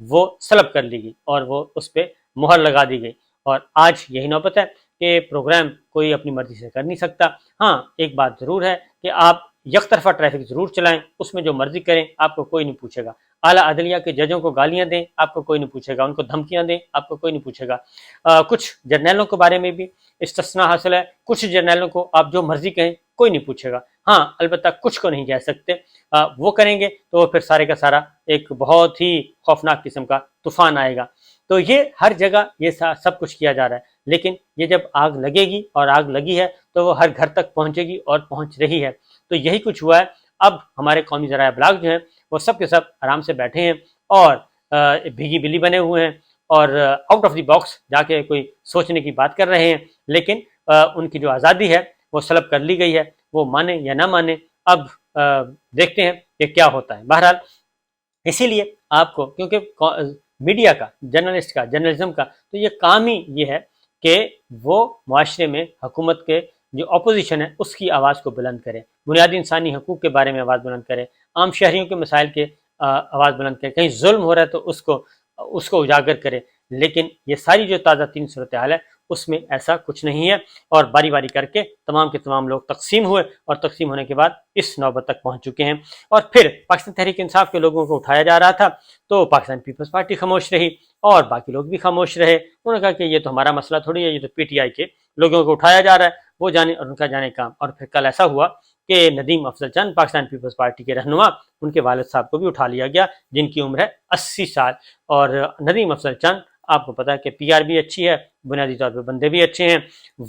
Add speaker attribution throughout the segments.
Speaker 1: وہ سلب کر لی گئی اور وہ اس پہ مہر لگا دی گئی، اور آج یہی نوبت ہے کہ پروگرام کوئی اپنی مرضی سے کر نہیں سکتا۔ ہاں ایک بات ضرور ہے کہ آپ یک طرفہ ٹریفک ضرور چلائیں، اس میں جو مرضی کریں آپ کو کوئی نہیں پوچھے گا، اعلیٰ عدلیہ کے ججوں کو گالیاں دیں آپ کو کوئی نہیں پوچھے گا، ان کو دھمکیاں دیں آپ کو کوئی نہیں پوچھے گا۔ کچھ جرنیلوں کے بارے میں بھی استثناء حاصل ہے، کچھ جرنیلوں کو آپ جو مرضی کہیں کوئی نہیں پوچھے گا، ہاں البتہ کچھ کو نہیں کہہ سکتے، وہ کریں گے تو پھر سارے کا سارا ایک بہت ہی خوفناک قسم کا طوفان آئے گا۔ تو یہ ہر جگہ یہ سب کچھ کیا جا رہا ہے، لیکن یہ جب آگ لگے گی اور آگ لگی ہے تو وہ ہر گھر تک پہنچے گی اور پہنچ رہی ہے۔ تو یہی کچھ ہوا ہے۔ اب ہمارے قومی ذرائع ابلاغ جو ہیں وہ سب کے سب آرام سے بیٹھے ہیں اور بھیگی بلی بنے ہوئے ہیں اور آؤٹ آف دی باکس جا کے کوئی سوچنے کی بات کر رہے ہیں، لیکن ان کی جو آزادی ہے وہ سلب کر لی گئی ہے، وہ مانے یا نہ مانے اب دیکھتے ہیں کہ کیا ہوتا ہے۔ بہرحال اسی لیے آپ کو، کیونکہ میڈیا کا، جرنلسٹ کا، جرنلزم کا تو یہ کام ہی یہ ہے کہ وہ معاشرے میں حکومت کے جو اپوزیشن ہے اس کی آواز کو بلند کرے، بنیادی انسانی حقوق کے بارے میں آواز بلند کرے، عام شہریوں کے مسائل کے آواز بلند کرے، کہیں ظلم ہو رہا ہے تو اس کو اجاگر کرے۔ لیکن یہ ساری جو تازہ ترین صورتحال ہے اس میں ایسا کچھ نہیں ہے، اور باری باری کر کے تمام کے تمام لوگ تقسیم ہوئے اور تقسیم ہونے کے بعد اس نوبت تک پہنچ چکے ہیں۔ اور پھر پاکستان تحریک انصاف کے لوگوں کو اٹھایا جا رہا تھا تو پاکستان پیپلز پارٹی خاموش رہی اور باقی لوگ بھی خاموش رہے، انہوں نے کہا کہ یہ تو ہمارا مسئلہ تھوڑی ہے، یہ تو پی ٹی آئی کے لوگوں کو اٹھایا جا رہا ہے، وہ جانے اور ان کا جانے کام۔ اور پھر کل ایسا ہوا کہ ندیم افضل چند پاکستان پیپلز پارٹی کے رہنما، ان کے والد صاحب کو بھی اٹھا لیا گیا جن کی عمر ہے 80 سال، اور ندیم افضل چند آپ کو پتا ہے کہ پی آر بھی اچھی ہے، بنیادی طور پہ بندے بھی اچھے ہیں،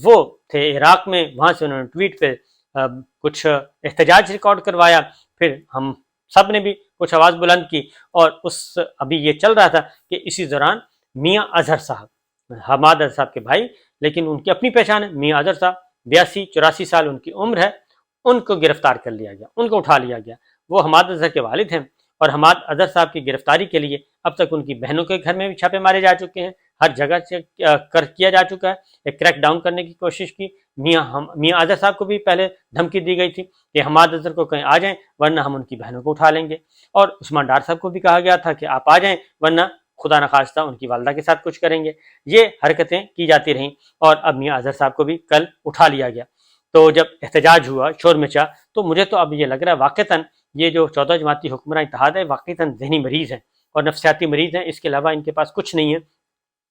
Speaker 1: وہ تھے عراق میں، وہاں سے انہوں نے ٹویٹ پہ کچھ احتجاج ریکارڈ کروایا، پھر ہم سب نے بھی کچھ آواز بلند کی، اور ابھی یہ چل رہا تھا کہ اسی دوران میاں اظہر صاحب، حماد اظہر صاحب کے بھائی لیکن ان کی اپنی پہچان ہے، میاں اظہر صاحب 82-84 سال ان کی عمر ہے، ان کو گرفتار کر لیا گیا، ان کو اٹھا لیا گیا۔ وہ حماد اظہر کے والد ہیں، اور حماد اظہر صاحب کی گرفتاری کے لیے اب تک ان کی بہنوں کے گھر میں بھی چھاپے مارے جا چکے ہیں، ہر جگہ سے کیا جا چکا ہے، ایک کریک ڈاؤن کرنے کی کوشش کی۔ میاں اظہر صاحب کو بھی پہلے دھمکی دی گئی تھی کہ حماد اظہر کو کہیں آ جائیں ورنہ ہم ان کی بہنوں کو اٹھا لیں گے، اور عثمان ڈار صاحب کو بھی کہا گیا تھا کہ آپ آ جائیں ورنہ خدا نخواستہ ان کی والدہ کے ساتھ کچھ کریں گے۔ یہ حرکتیں کی جاتی رہیں، اور اب میاں اظہر صاحب کو بھی کل اٹھا لیا گیا۔ تو جب احتجاج ہوا، شور مچا، تو مجھے تو اب یہ لگ رہا ہے واقعتاً یہ جو 14 جماعتی حکمراں اتحاد ہے واقعتاً ذہنی مریض ہیں اور نفسیاتی مریض ہیں، اس کے علاوہ ان کے پاس کچھ نہیں ہے،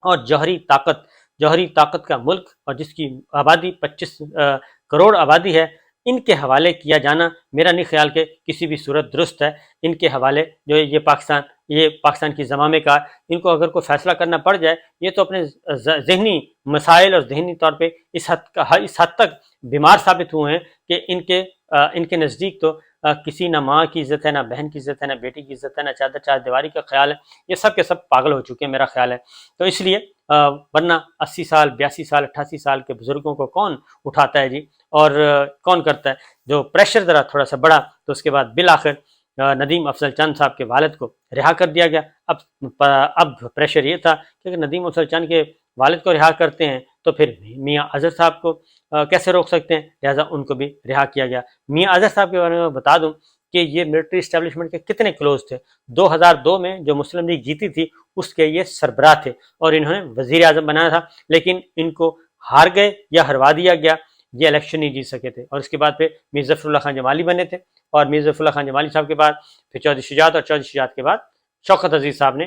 Speaker 1: اور جوہری طاقت کا ملک اور جس کی آبادی 25 کروڑ آبادی ہے، ان کے حوالے کیا جانا میرا نہیں خیال کہ کسی بھی صورت درست ہے۔ ان کے حوالے جو یہ پاکستان کی زمامِ کار، ان کو اگر کوئی فیصلہ کرنا پڑ جائے، یہ تو اپنے ذہنی مسائل اور ذہنی طور پہ اس حد تک بیمار ثابت ہوئے ہیں کہ ان کے نزدیک تو کسی نہ ماں کی عزت ہے، نہ بہن کی عزت ہے، نہ بیٹی کی عزت ہے، نہ چادر چار دیواری کا خیال ہے، یہ سب کے سب پاگل ہو چکے ہیں میرا خیال ہے۔ تو اس لیے ورنہ 80 سال 82 سال 88 سال کے بزرگوں کو کون اٹھاتا ہے جی، اور کون کرتا ہے؟ جو پریشر ذرا تھوڑا سا بڑھا تو اس کے بعد بالآخر ندیم افضل چند صاحب کے والد کو رہا کر دیا گیا۔ اب پریشر یہ تھا کہ ندیم افضل چند کے والد کو رہا کرتے ہیں تو پھر میاں اظہر صاحب کو کیسے روک سکتے ہیں، لہٰذا ان کو بھی رہا کیا گیا۔ میاں اظہر صاحب کے بارے میں بتا دوں کہ یہ ملٹری اسٹیبلشمنٹ کے کتنے کلوز تھے۔ 2002 میں جو مسلم لیگ جیتی تھی اس کے یہ سربراہ تھے، اور انہوں نے وزیر اعظم بنایا تھا، لیکن ان کو ہار گئے یا ہروا دیا گیا، یہ الیکشن نہیں جیت سکے تھے، اور اس کے بعد پھر میر ظفر اللہ خان جمالی بنے تھے، اور میر ظفر اللہ خان جمالی صاحب کے بعد پھر چودھری شجاعت، اور چودھری شجاعت کے بعد شوکت عزیز صاحب نے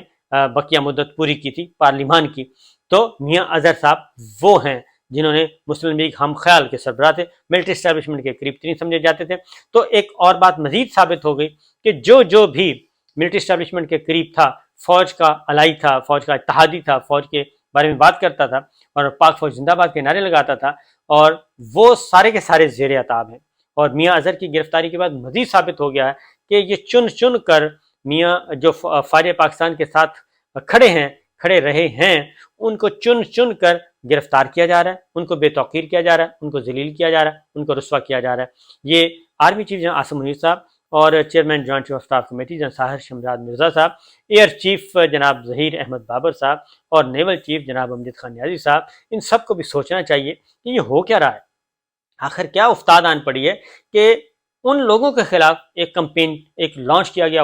Speaker 1: بقیہ مدت پوری کی تھی پارلیمان کی۔ تو میاں اظہر صاحب وہ ہیں جنہوں نے مسلم لیگ ہم خیال کے سربراہ تھے، ملٹری اسٹیبلشمنٹ کے قریب ترین سمجھے جاتے تھے۔ تو ایک اور بات مزید ثابت ہو گئی کہ جو بھی ملٹری اسٹیبلشمنٹ کے قریب تھا، فوج کا الائی تھا، فوج کا اتحادی تھا، فوج کے بارے میں بات کرتا تھا اور پاک فوج زندہ باد کے نعرے لگاتا تھا، اور وہ سارے کے سارے زیر عتاب ہیں۔ اور میاں اظہر کی گرفتاری کے بعد مزید ثابت ہو گیا ہے کہ یہ چن کر میاں جو فوج پاکستان کے ساتھ کھڑے رہے ہیں، ان کو چن کر گرفتار کیا جا رہا ہے، ان کو بے توقیر کیا جا رہا ہے، ان کو ذلیل کیا جا رہا ہے، ان کو رسوا کیا جا رہا ہے۔ یہ آرمی چیف جناب عاصم منیر صاحب اور chairman joint chief of staff committee جناب ساحر شمشاد مرزا صاحب، ایئر چیف جناب ظہیر احمد بابر صاحب، اور نیول چیف جناب امجد خان نیازی صاحب، ان سب کو بھی سوچنا چاہیے کہ یہ ہو کیا رہا ہے، آخر کیا افتاد آن پڑی ہے کہ ان لوگوں کے خلاف ایک کمپین، ایک لانچ کیا گیا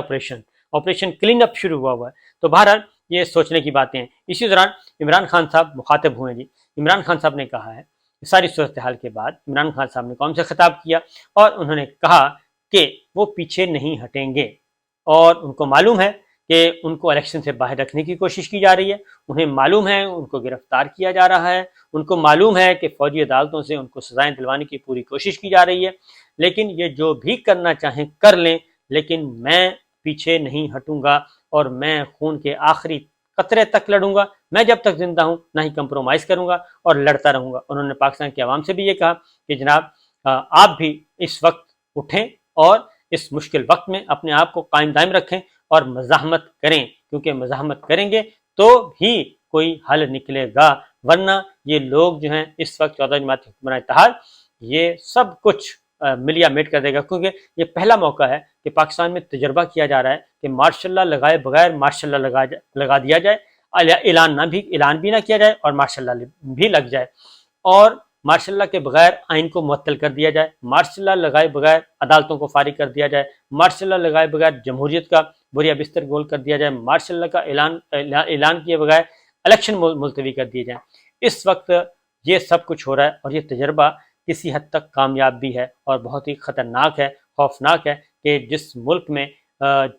Speaker 1: آپریشن کلین اپ شروع ہوا ہے۔ تو بہرحال یہ سوچنے کی باتیں ہیں۔ اسی دوران عمران خان صاحب مخاطب ہوئے جی۔ عمران خان صاحب نے کہا ہے، ساری صورتحال کے بعد عمران خان صاحب نے قوم سے خطاب کیا اور انہوں نے کہا کہ وہ پیچھے نہیں ہٹیں گے، اور ان کو معلوم ہے کہ ان کو الیکشن سے باہر رکھنے کی کوشش کی جا رہی ہے، انہیں معلوم ہے ان کو گرفتار کیا جا رہا ہے، ان کو معلوم ہے کہ فوجی عدالتوں سے ان کو سزائیں دلوانے کی پوری کوشش کی جا رہی ہے، لیکن یہ جو بھی کرنا چاہیں کر لیں، لیکن میں پیچھے نہیں ہٹوں گا اور میں خون کے آخری قطرے تک لڑوں گا۔ میں جب تک زندہ ہوں نہ ہی کمپرومائز کروں گا اور لڑتا رہوں گا۔ انہوں نے پاکستان کی عوام سے بھی یہ کہا کہ جناب آپ بھی اس وقت اٹھیں اور اس مشکل وقت میں اپنے آپ کو قائم دائم رکھیں اور مزاحمت کریں، کیونکہ مزاحمت کریں گے تو بھی کوئی حل نکلے گا، ورنہ یہ لوگ جو ہیں اس وقت 14 جماعت حکمراں اتحاد یہ سب کچھ ملیا میٹ کر دے گا، کیونکہ یہ پہلا موقع ہے کہ پاکستان میں تجربہ کیا جا رہا ہے کہ مارشل لا لگائے بغیر مارشل لا لگا دیا جائے، اعلان بھی نہ کیا جائے اور مارشل لا بھی لگ جائے، اور مارشل لا کے بغیر آئین کو معطل کر دیا جائے، مارشل لا لگائے بغیر عدالتوں کو فارغ کر دیا جائے، مارشل لا لگائے بغیر جمہوریت کا بوریا بستر گول کر دیا جائے، مارشل لا کا اعلان کیے بغیر الیکشن ملتوی کر دیے جائیں۔ اس وقت یہ سب کچھ ہو رہا ہے اور یہ تجربہ کسی حد تک کامیاب بھی ہے اور بہت ہی خطرناک ہے، خوفناک ہے کہ جس ملک میں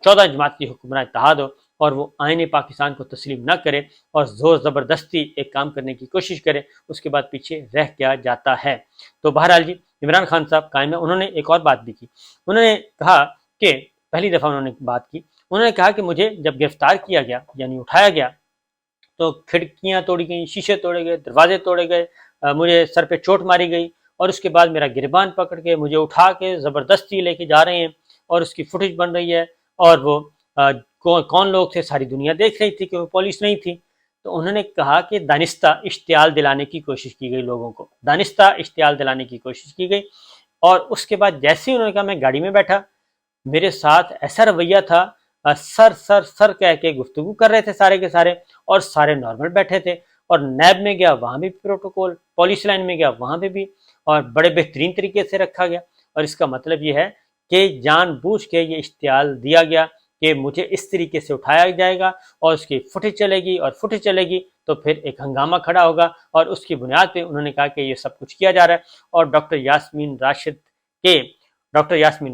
Speaker 1: 14 جماعت کی حکمراں اتحاد ہو اور وہ آئین پاکستان کو تسلیم نہ کرے اور زور زبردستی ایک کام کرنے کی کوشش کرے، اس کے بعد پیچھے رہ کیا جاتا ہے۔ تو بہرحال جی عمران خان صاحب قائم ہے۔ انہوں نے ایک اور بات بھی کی، انہوں نے کہا کہ پہلی دفعہ انہوں نے بات کی، انہوں نے کہا کہ مجھے جب گرفتار کیا گیا یعنی اٹھایا گیا تو کھڑکیاں توڑی گئیں، شیشے توڑے گئے، دروازے توڑے گئے، مجھے سر پہ چوٹ ماری گئی، اور اس کے بعد میرا گریبان پکڑ کے مجھے اٹھا کے زبردستی لے کے جا رہے ہیں اور اس کی فوٹیج بن رہی ہے، اور وہ کون لوگ تھے ساری دنیا دیکھ رہی تھی کہ وہ پولیس نہیں تھی۔ تو انہوں نے کہا کہ دانستہ اشتعال دلانے کی کوشش کی گئی، لوگوں کو دانستہ اشتعال دلانے کی کوشش کی گئی، اور اس کے بعد جیسے ہی انہوں نے کہا میں گاڑی میں بیٹھا، میرے ساتھ ایسا رویہ تھا، سر سر سر کہہ کے گفتگو کر رہے تھے سارے کے سارے، اور سارے نارمل بیٹھے تھے، اور نیب میں گیا وہاں بھی پروٹوکول، پولیس لائن میں گیا وہاں پہ بھی، اور بڑے بہترین طریقے سے رکھا گیا۔ اور اس کا مطلب یہ ہے کہ جان بوجھ کے یہ اشتعال دیا گیا کہ مجھے اس طریقے سے اٹھایا جائے گا اور اس کی فوٹیج چلے گی، اور فوٹیج چلے گی تو پھر ایک ہنگامہ کھڑا ہوگا، اور اس کی بنیاد پہ انہوں نے کہا کہ یہ سب کچھ کیا جا رہا ہے۔ اور ڈاکٹر یاسمین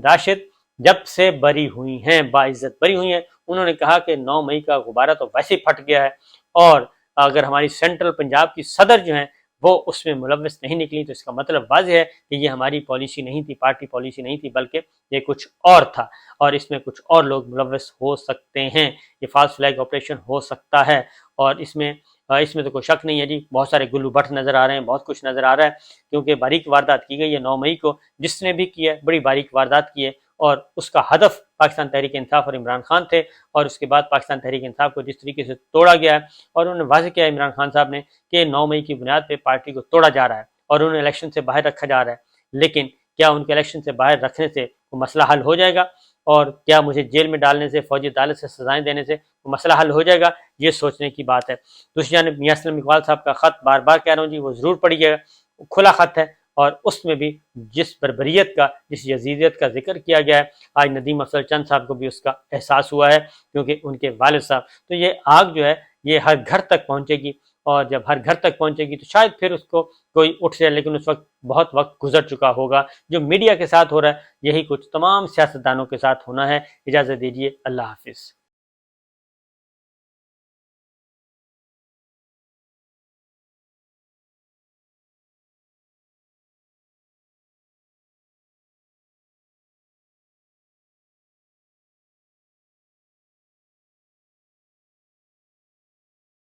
Speaker 1: راشد جب سے بری ہوئی ہیں، باعزت بری ہوئی ہیں، انہوں نے کہا کہ 9 مئی کا غبارہ تو ویسے ہی پھٹ گیا ہے، اور اگر ہماری سینٹرل پنجاب کی صدر جو ہیں وہ اس میں ملوث نہیں نکلی تو اس کا مطلب واضح ہے کہ یہ ہماری پالیسی نہیں تھی، پارٹی پالیسی نہیں تھی، بلکہ یہ کچھ اور تھا، اور اس میں کچھ اور لوگ ملوث ہو سکتے ہیں، یہ فالس فلیگ آپریشن ہو سکتا ہے، اور اس میں تو کوئی شک نہیں ہے جی۔ بہت سارے گلو بٹ نظر آ رہے ہیں، بہت کچھ نظر آ رہا ہے، کیونکہ باریک واردات کی گئی ہے 9 مئی کو، جس نے بھی کی ہے بڑی باریک واردات کی ہے، اور اس کا ہدف پاکستان تحریک انصاف اور عمران خان تھے، اور اس کے بعد پاکستان تحریک انصاف کو جس طریقے سے توڑا گیا ہے، اور انہوں نے واضح کیا عمران خان صاحب نے کہ 9 مئی کی بنیاد پہ پارٹی کو توڑا جا رہا ہے اور انہیں الیکشن سے باہر رکھا جا رہا ہے، لیکن کیا ان کے الیکشن سے باہر رکھنے سے وہ مسئلہ حل ہو جائے گا، اور کیا مجھے جیل میں ڈالنے سے، فوجی عدالت سے سزائیں دینے سے وہ مسئلہ حل ہو جائے گا؟ یہ سوچنے کی بات ہے۔ دوسری جانب میاں اسلم اقبال صاحب کا خط بار بار کہہ رہا ہوں جی، وہ ضرور پڑھیے گا، کھلا خط ہے، اور اس میں بھی جس بربریت کا، جس یزیدیت کا ذکر کیا گیا ہے، آج ندیم افضل چند صاحب کو بھی اس کا احساس ہوا ہے، کیونکہ ان کے والد صاحب، تو یہ آگ جو ہے یہ ہر گھر تک پہنچے گی، اور جب ہر گھر تک پہنچے گی تو شاید پھر اس کو کوئی اٹھ جائے، لیکن اس وقت بہت وقت گزر چکا ہوگا۔ جو میڈیا کے ساتھ ہو رہا ہے یہی کچھ تمام سیاستدانوں کے ساتھ ہونا ہے۔ اجازت دیجیے، اللہ حافظ۔